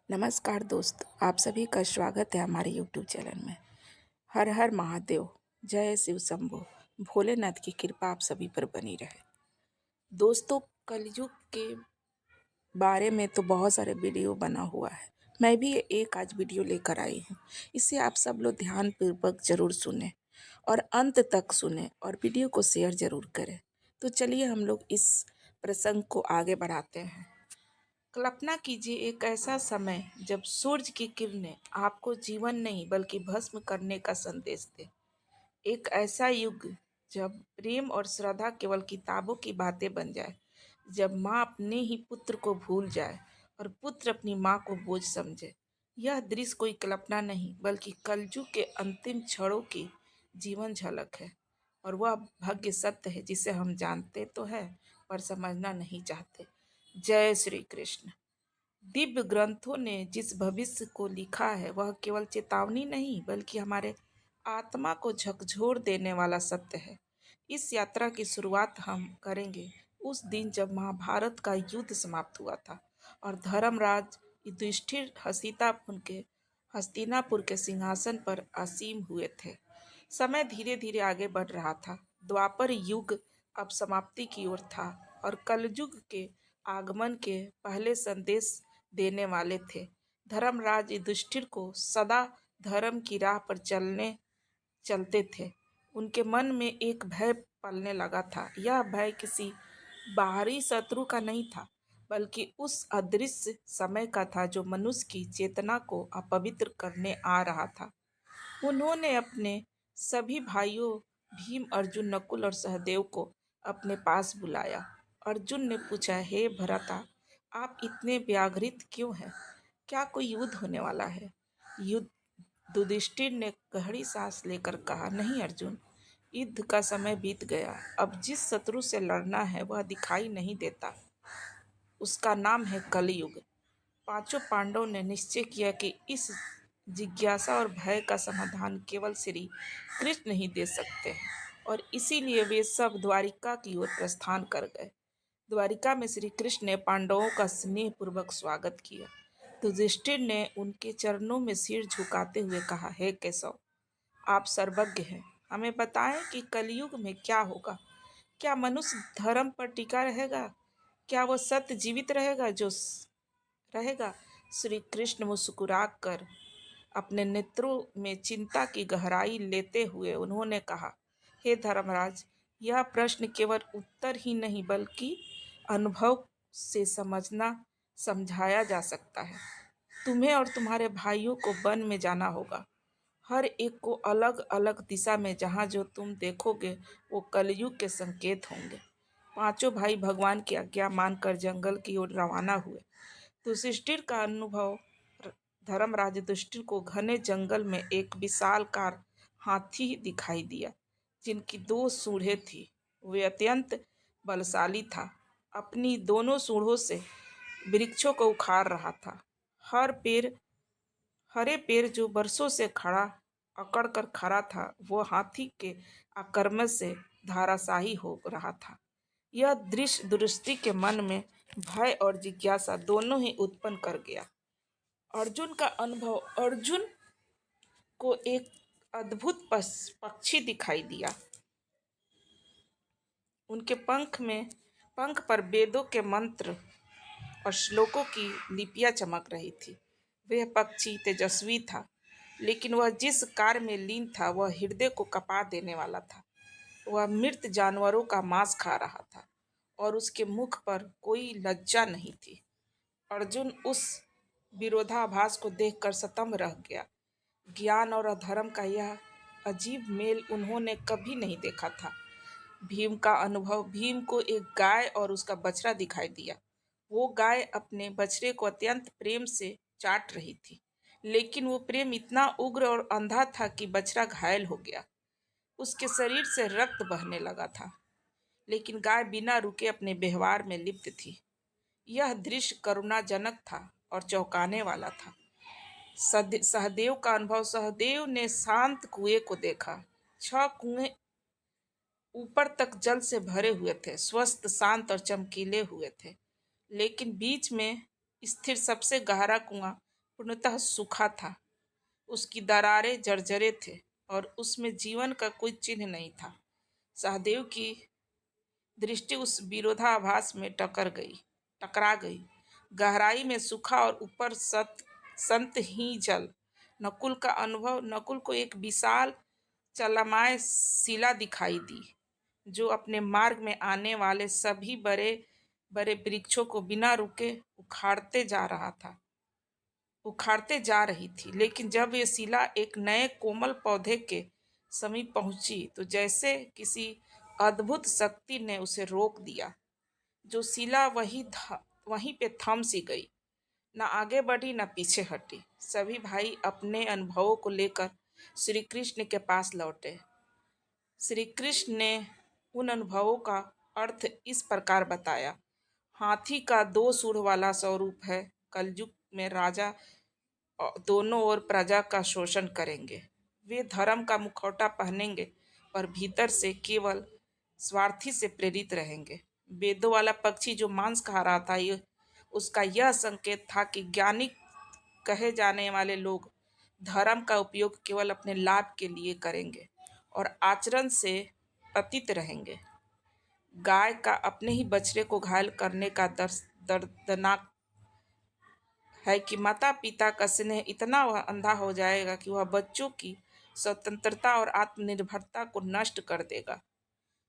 नमस्कार दोस्त, आप सभी का स्वागत है हमारे यूट्यूब चैनल में। हर हर महादेव, जय शिव शंभो। भोलेनाथ की कृपा आप सभी पर बनी रहे। दोस्तों, कलयुग के बारे में तो बहुत सारे वीडियो बना हुआ है। मैं भी एक आज वीडियो लेकर आई हूँ। इसे आप सब लोग ध्यानपूर्वक जरूर सुने और अंत तक सुने और वीडियो को शेयर जरूर करें। तो चलिए हम लोग इस प्रसंग को आगे बढ़ाते हैं। कल्पना कीजिए एक ऐसा समय जब सूरज की किरणें आपको जीवन नहीं बल्कि भस्म करने का संदेश दे। एक ऐसा युग जब प्रेम और श्रद्धा केवल किताबों की बातें बन जाए, जब माँ अपने ही पुत्र को भूल जाए और पुत्र अपनी माँ को बोझ समझे। यह दृश्य कोई कल्पना नहीं बल्कि कलयुग के अंतिम क्षणों की जीवन झलक है। और वह भाग्य सत्य है जिसे हम जानते तो है पर समझना नहीं चाहते। जय श्री कृष्ण। दिव्य ग्रंथों ने जिस भविष्य को लिखा है वह केवल चेतावनी नहीं बल्कि हमारे आत्मा को झकझोर देने वाला सत्य है। इस यात्रा की शुरुआत हम करेंगे उस दिन जब महाभारत का युद्ध समाप्त हुआ था और धर्मराज युधिष्ठिर हस्तिनापुर के सिंहासन पर आसीन हुए थे। समय धीरे धीरे आगे बढ़ रहा था। द्वापर युग अब समाप्ति की ओर था और कलयुग के आगमन के पहले संदेश देने वाले थे। धर्मराज युधिष्ठिर को सदा धर्म की राह पर चलते थे। उनके मन में एक भय पलने लगा था। यह भय किसी बाहरी शत्रु का नहीं था बल्कि उस अदृश्य समय का था जो मनुष्य की चेतना को अपवित्र करने आ रहा था। उन्होंने अपने सभी भाइयों भीम, अर्जुन, नकुल और सहदेव को अपने पास बुलाया। अर्जुन ने पूछा, हे भरता, आप इतने व्याकुलित क्यों हैं? क्या कोई युद्ध होने वाला है? युद्ध युधिष्ठिर ने गहरी सांस लेकर कहा, नहीं अर्जुन, युद्ध का समय बीत गया। अब जिस शत्रु से लड़ना है वह दिखाई नहीं देता। उसका नाम है कलयुग। पांचों पांडवों ने निश्चय किया कि इस जिज्ञासा और भय का समाधान केवल श्री कृष्ण ही दे सकते हैं और इसीलिए वे सब द्वारिका की ओर प्रस्थान कर गए। द्वारिका में श्री कृष्ण ने पांडवों का स्नेह पूर्वक स्वागत किया। युधिष्ठिर ने उनके चरणों में सिर झुकाते हुए कहा, हे केशव, आप सर्वज्ञ हैं, हमें बताएं कि कलयुग में क्या होगा। क्या मनुष्य धर्म पर टिका रहेगा? क्या वह सत्य जीवित रहेगा? श्री कृष्ण मुस्कुरा कर अपने नेत्रों में चिंता की गहराई लेते हुए उन्होंने कहा, हे धर्मराज, यह प्रश्न केवल उत्तर ही नहीं बल्कि अनुभव से समझाया जा सकता है। तुम्हें और तुम्हारे भाइयों को वन में जाना होगा, हर एक को अलग अलग दिशा में। जहाँ जो तुम देखोगे वो कलयुग के संकेत होंगे। पांचों भाई भगवान की आज्ञा मानकर जंगल की ओर रवाना हुए। युधिष्ठिर का अनुभव धर्मराज युधिष्ठिर को घने जंगल में एक विशालकाय हाथी दिखाई दिया जिनकी दो सूंडें थी। वे अत्यंत बलशाली था। अपनी दोनों सूंडों से वृक्षों को उखाड़ रहा था। हरे पेड़ जो बरसों से अकड़ कर खड़ा था वो हाथी के आक्रमण से धराशायी हो रहा था। यह दृश्य दुष्टि के मन में भय और जिज्ञासा दोनों ही उत्पन्न कर गया। अर्जुन को एक अद्भुत पक्षी दिखाई दिया। उनके पंख पर वेदों के मंत्र और श्लोकों की लिपियां चमक रही थी। वह पक्षी तेजस्वी था, लेकिन वह जिस कार्य में लीन था वह हृदय को कपा देने वाला था। वह मृत जानवरों का मांस खा रहा था और उसके मुख पर कोई लज्जा नहीं थी। अर्जुन उस विरोधाभास को देखकर स्तंभ रह गया। ज्ञान और अधर्म का यह अजीब मेल उन्होंने कभी नहीं देखा था। भीम को एक गाय और उसका बछड़ा दिखाई दिया। वो गाय अपने बछड़े को अत्यंत प्रेम से चाट रही थी, लेकिन वो प्रेम इतना उग्र और अंधा था कि बछड़ा घायल हो गया। उसके शरीर से रक्त बहने लगा था, लेकिन गाय बिना रुके अपने व्यवहार में लिप्त थी। यह दृश्य करुणाजनक था और चौंकाने वाला था। सहदेव का अनुभव। सहदेव ने शांत कुएं को देखा। 6 कुएं ऊपर तक जल से भरे हुए थे, स्वस्थ, शांत और चमकीले हुए थे, लेकिन बीच में स्थिर सबसे गहरा कुआं पूर्णतः सूखा था। उसकी दरारें जर्जरे थे और उसमें जीवन का कोई चिन्ह नहीं था। सहदेव की दृष्टि उस विरोधाभास में टकरा गई। गहराई में सूखा और ऊपर संत ही जल। नकुल को एक विशाल चलमाय शिला दिखाई दी, जो अपने मार्ग में आने वाले सभी बड़े बड़े वृक्षों को बिना रुके उखाड़ते जा रही थी। लेकिन जब ये शिला एक नए कोमल पौधे के समीप पहुंची तो जैसे किसी अद्भुत शक्ति ने उसे रोक दिया। जो शिला वहीं पे थम सी गई, न आगे बढ़ी न पीछे हटी। सभी भाई अपने अनुभवों को लेकर श्री कृष्ण के पास लौटे। श्री कृष्ण ने उन अनुभवों का अर्थ इस प्रकार बताया। हाथी का 2 सूंड वाला स्वरूप है। कलयुग में राजा दोनों ओर प्रजा का शोषण करेंगे। वे धर्म का मुखौटा पहनेंगे पर भीतर से केवल स्वार्थी से प्रेरित रहेंगे। वेदों वाला पक्षी जो मांस खा रहा था, उसका यह संकेत था कि ज्ञानी कहे जाने वाले लोग धर्म का उपयोग केवल अपने लाभ के लिए करेंगे और आचरण से पतित रहेंगे। गाय का अपने ही बछड़े को घायल करने का दर्दनाक है कि माता पिता का स्नेह इतना वह अंधा हो जाएगा कि वह बच्चों की स्वतंत्रता और आत्मनिर्भरता को नष्ट कर देगा।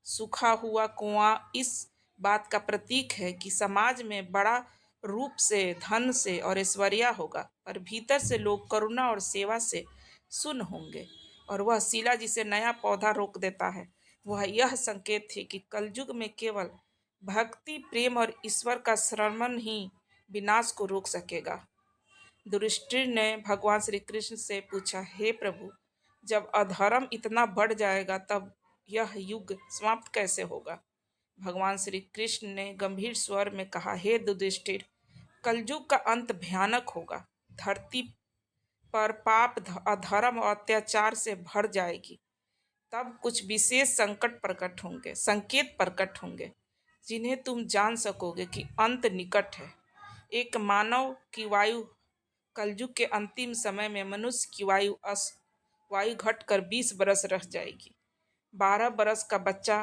सूखा हुआ कुआं इस बात का प्रतीक है कि समाज में बड़ा रूप से धन से और ऐश्वर्या होगा, पर भीतर से लोग करुणा और सेवा से सुन्न होंगे। और वह शिला जिसे नया पौधा रोक देता है, वह यह संकेत है कि कलयुग में केवल भक्ति, प्रेम और ईश्वर का श्रवण ही विनाश को रोक सकेगा। युधिष्ठिर ने भगवान श्री कृष्ण से पूछा, हे प्रभु, जब अधर्म इतना बढ़ जाएगा तब यह युग समाप्त कैसे होगा? भगवान श्री कृष्ण ने गंभीर स्वर में कहा, हे युधिष्ठिर, कलयुग का अंत भयानक होगा। धरती पर पाप, अधर्म और अत्याचार से भर जाएगी। तब कुछ विशेष संकेत प्रकट होंगे, जिन्हें तुम जान सकोगे कि अंत निकट है। एक मानव की वायु कलयुग के अंतिम समय में मनुष्य की वायु घटकर 20 बरस रह जाएगी। 12 बरस का बच्चा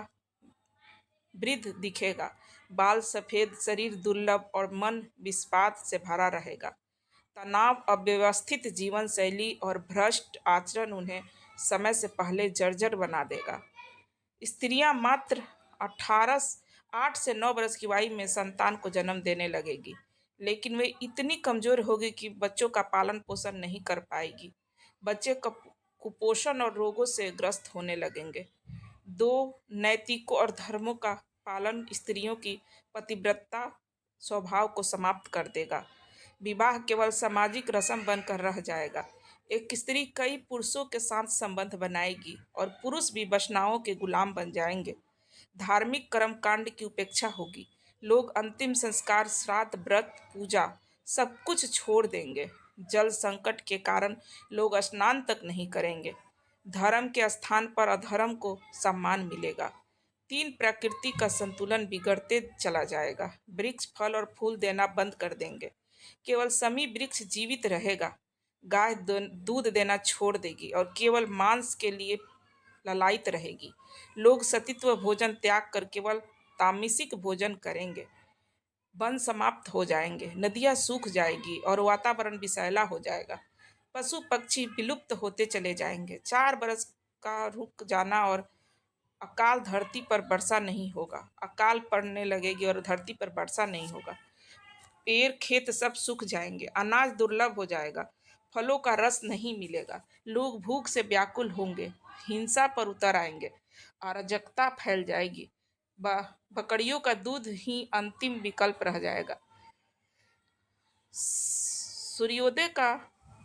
वृद्ध दिखेगा। बाल सफेद, शरीर दुर्लभ और मन विषाद से भरा रहेगा। तनाव, अव्यवस्थित जीवन शैली और भ्रष्ट आचरण उन्हें समय से पहले जर्जर बना देगा। स्त्रियां मात्र 8 से 9 बरस की आयु में संतान को जन्म देने लगेगी, लेकिन वे इतनी कमजोर होगी कि बच्चों का पालन पोषण नहीं कर पाएगी। बच्चे कुपोषण और रोगों से ग्रस्त होने लगेंगे। 2 नैतिकों और धर्मों का पालन स्त्रियों की पतिव्रता स्वभाव को समाप्त कर देगा। विवाह केवल सामाजिक रस्म बनकर रह जाएगा। एक स्त्री कई पुरुषों के साथ संबंध बनाएगी और पुरुष भी वासनाओं के गुलाम बन जाएंगे। धार्मिक कर्मकांड की उपेक्षा होगी। लोग अंतिम संस्कार, श्राद्ध, व्रत, पूजा सब कुछ छोड़ देंगे। जल संकट के कारण लोग स्नान तक नहीं करेंगे। धर्म के स्थान पर अधर्म को सम्मान मिलेगा। 3 प्रकृति का संतुलन बिगड़ते चला जाएगा। वृक्ष फल और फूल देना बंद कर देंगे। केवल समी वृक्ष जीवित रहेगा। गाय दूध देना छोड़ देगी और केवल मांस के लिए ललायित रहेगी। लोग सत्त्व भोजन त्याग कर केवल तामसिक भोजन करेंगे। वन समाप्त हो जाएंगे, नदियां सूख जाएगी और वातावरण विषैला हो जाएगा। पशु पक्षी विलुप्त होते चले जाएंगे। 4 बरस का रुक जाना और अकाल धरती पर वर्षा नहीं होगा। अकाल पड़ने लगेगी और धरती पर वर्षा नहीं होगा। पेड़ खेत सब सूख जाएंगे। अनाज दुर्लभ हो जाएगा। फलों का रस नहीं मिलेगा। लोग भूख से व्याकुल होंगे, हिंसा पर उतर आएंगे, अराजकता फैल जाएगी। बकरियों का दूध ही अंतिम विकल्प रह जाएगा। सूर्योदय का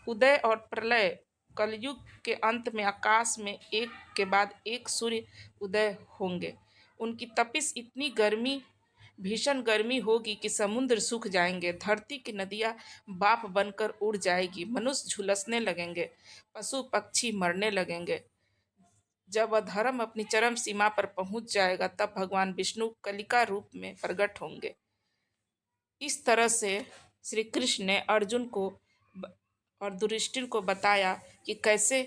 उदय और प्रलय, कलयुग के अंत में आकाश में एक के बाद एक सूर्य उदय होंगे। उनकी तपिश इतनी भीषण गर्मी होगी कि समुद्र सूख जाएंगे। धरती की नदियां बाप बनकर उड़ जाएगी। मनुष्य झुलसने लगेंगे, पशु पक्षी मरने लगेंगे। जब अधर्म अपनी चरम सीमा पर पहुंच जाएगा, तब भगवान विष्णु कलिका रूप में प्रकट होंगे। इस तरह से श्री कृष्ण ने अर्जुन को और युधिष्ठिर को बताया कि कैसे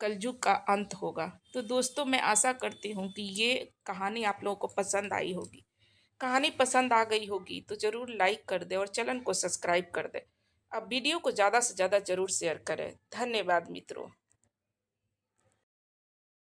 कलयुग का अंत होगा। तो दोस्तों, मैं आशा करती हूँ कि ये कहानी आप लोगों को पसंद आई होगी। कहानी पसंद आ गई होगी तो ज़रूर लाइक कर दे और चैनल को सब्सक्राइब कर दे। अब वीडियो को ज़्यादा से ज़्यादा ज़रूर शेयर करें। धन्यवाद मित्रों।